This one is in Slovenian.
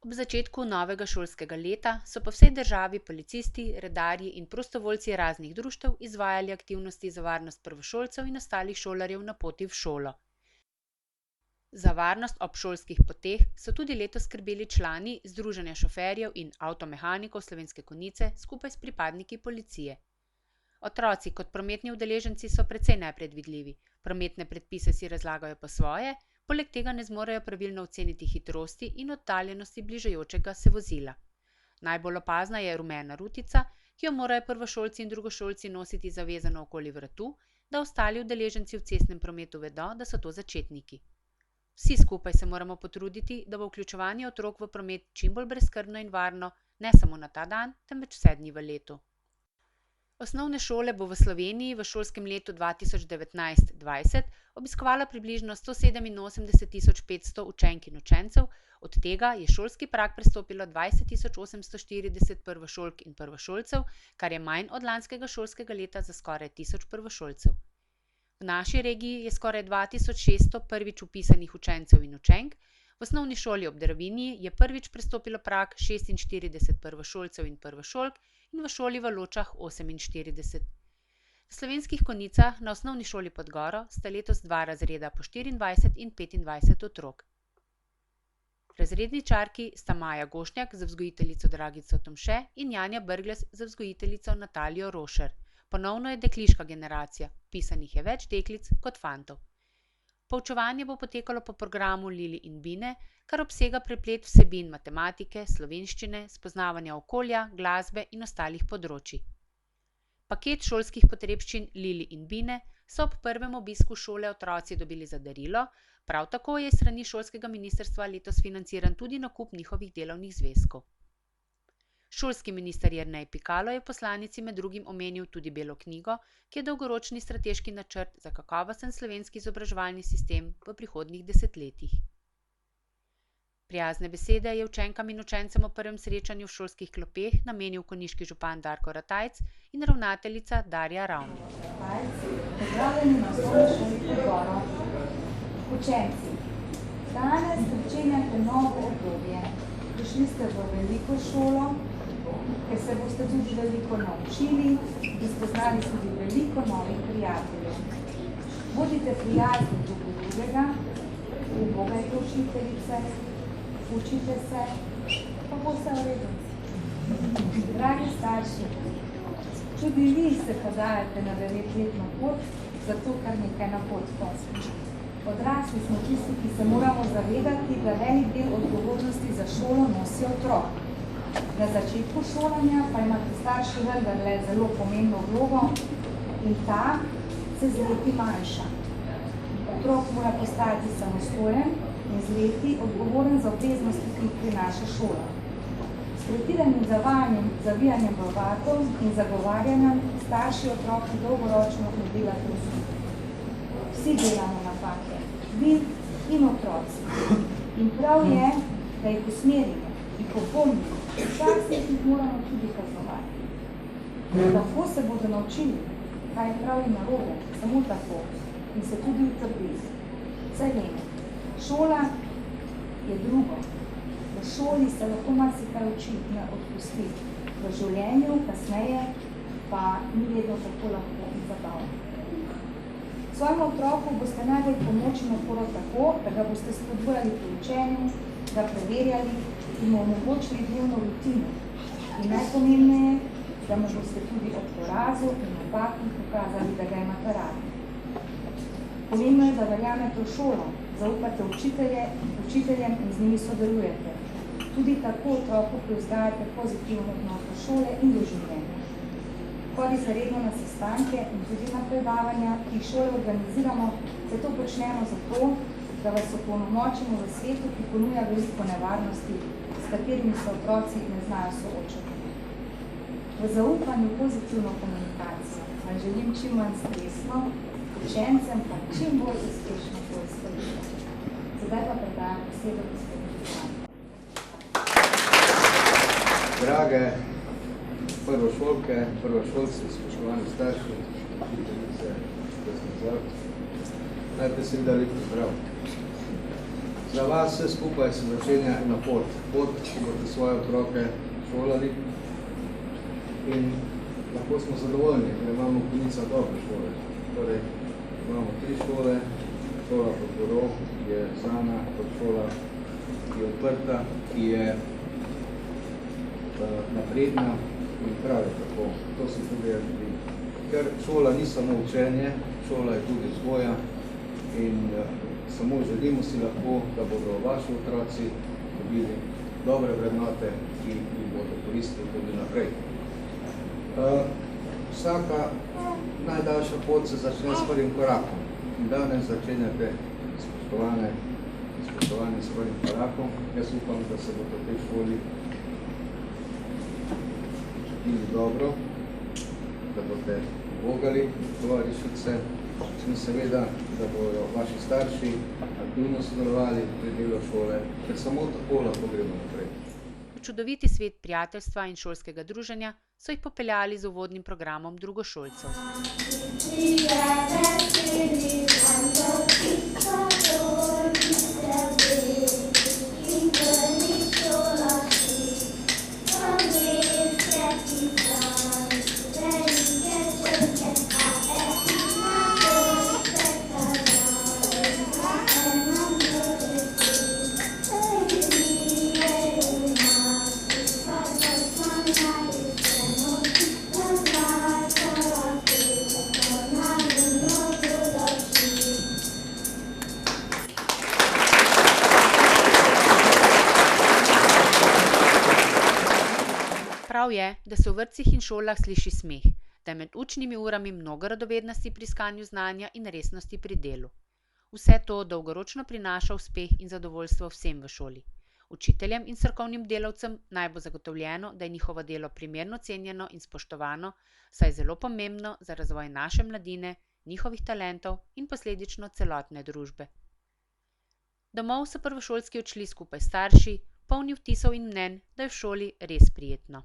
Ob začetku novega šolskega leta so po vsej državi policisti, redarji in prostovoljci raznih društev izvajali aktivnosti za varnost prvošolcev in ostalih šolarjev na poti v šolo. Za varnost ob šolskih poteh so tudi letos skrbeli člani Združenja šoferjev in avtomehanikov Slovenske Konjice skupaj s pripadniki policije. Otroci kot prometni udeleženci so precej nepredvidljivi, prometne predpise si razlagajo po svoje, poleg tega ne zmorejo pravilno oceniti hitrosti in oddaljenosti bližajočega se vozila. Najbolj opazna je rumena rutica, ki jo morajo prvošolci in drugošolci nositi zavezano okoli vratu, da ostali udeleženci v cestnem prometu vedo, da so to začetniki. Vsi skupaj se moramo potruditi, da bo vključevanje otrok v promet čim bolj brezskrbno in varno, ne samo na ta dan, temveč 7 dni v letu. Osnovne šole bo v Sloveniji v šolskem letu 2019-20 obiskovalo približno 187.500 učenk in učencev, od tega je šolski prag prestopilo 20.840 prvošolk in prvošolcev, kar je manj od lanskega šolskega leta za skoraj 1000 prvošolcev. V naši regiji je skoraj 2600 prvič vpisanih učencev in učenk, v osnovni šoli ob Dravinji je prvič prestopilo prag 46 prvošolcev in prvošolk in v šoli v Ločah 48. V Slovenskih Konjicah na osnovni šoli pod Goro sta letos 2 razreda po 24 in 25 otrok. Razredničarki sta Maja Gošnjak z vzgojiteljico Dragico Tomše in Janja Brglez z vzgojiteljico Natalijo Rošer. Ponovno je dekliška generacija, vpisanih je več deklic kot fantov. Poučevanje bo potekalo po programu Lili in Bine, kar obsega preplet vsebin matematike, slovenščine, spoznavanja okolja, glasbe in ostalih področij. Paket šolskih potrebščin Lili in Bine so ob prvem obisku šole otroci dobili za darilo, prav tako je s strani šolskega ministrstva letos financiran tudi nakup njihovih delovnih zvezkov. Šolski minister Jernej Pikalo je poslanici med drugim omenil tudi belo knjigo, ki je dolgoročni strateški načrt za kakovosten slovenski izobraževalni sistem v prihodnjih desetletjih. Prijazne besede je učenkam in učencem o prvem srečanju v šolskih klopeh namenil konjiški župan Darko Ratajc in ravnateljica Darja Ravn. Pozdravljeni na osnovni šoli pod Goro. Učenci, danes začenjate novo obdobje. Prišli ste v veliko šolo, ker se boste tudi veliko naučili in spoznali tudi veliko novih prijateljev. Bodite prijazni drug do drugega, ubogajte učiteljice, učite se, pa bo vse v redu. Dragi starši, tudi vi se podajate na 9-letno pot, zato kar nekaj napotkov. Odrasli smo tisti, ki se moramo zavedati, da velik del odgovornosti za šolo nosi otrok. Na začetku šolanja pa imate starši vendarle zelo pomembno vlogo in ta se z leti manjša. Otrok mora postajati samostojen in z leti odgovoren za obveznosti, ki jih prinaša šola. S pretiranim zavijanjem v vato in zagovarjanjem starši otroki dolgoročno ne delate vsi. Vsi delamo napake, vi in otroci. In prav je, da jih usmerimo, jih opomnimo, včasih jih moramo tudi kaznovati. Tako se bodo naučili, kaj je prav in narobe, samo tako, in se tudi utrdili. Saj vemo, šola je drugo. V šoli se lahko marsikaj uči, ne odpusti. V življenju, kasneje, pa ni vedno tako lahko in zabavno. Svojemu otroku boste najbolj pomoč in oporo tako, da ga boste spodbujali pri učenju, ga preverjali in mu omogočili dnevno rutino. In najpomembneje, da mu boste tudi ob porazu in napakih pokazali, da ga imate radi. Pomembno je, da verjamete v šolo, zaupate učiteljem in z njimi sodelujete. Tudi tako otroku privzgajate pozitivno odnos do šole in do življenja. Hodite redno na sestanke in tudi na predavanja, ki jih šole organiziramo, zato počnemo zato, da vas opolnomočimo v svetu, ki ponuja veliko nevarnosti, s katerimi se otroci ne znajo soočati. V zaupanju pozitivno komunikacijo vam želim čim manj stresno, učencem pa čim bolj uspešno poizstavitev. Zdaj pa predajam besedo gospodinu županu. Drage prvošolke, prvošolci, spoštovani starši, učiteljice, profesor, najprej sem da lep pozdrav. Za vas vse skupaj se začenja ena pot. Pot, ko boste svoje otroke šolali. In lahko smo zadovoljni, da imamo v Konjicah dobre šole. Torej, imamo 3 šole. Šola pod Goro je znana kot šola, ki je odprta, ki je napredna in prav je tako. To se tudi želi. Ker šola ni samo učenje, šola je tudi vzgoja in samo želimo si lahko, da bodo vaši otroci dobili dobre vrednote, ki jih bodo koristili tudi naprej. Vsaka najdaljša pot se začne s prvim korakom. In danes začenjate spoštovanje s prvim korakom. Jaz upam, da se bodo v tej šoli čutili dobro, da boste vogali tovarišice in seveda, da bodo vaši starši aktivno sodelovali pri delu šole, ker samo tako lahko gremo naprej. V čudoviti svet prijateljstva in šolskega druženja so jih popeljali z uvodnim programom drugošolcev. Prav je, da se v vrtcih in šolah sliši smeh, da je med učnimi urami mnogo radovednosti pri iskanju znanja in resnosti pri delu. Vse to dolgoročno prinaša uspeh in zadovoljstvo vsem v šoli. Učiteljem in strokovnim delavcem naj bo zagotovljeno, da je njihovo delo primerno cenjeno in spoštovano, saj je zelo pomembno za razvoj naše mladine, njihovih talentov in posledično celotne družbe. Domov so prvošolski odšli skupaj s starši, polni vtisov in mnenj, da je v šoli res prijetno.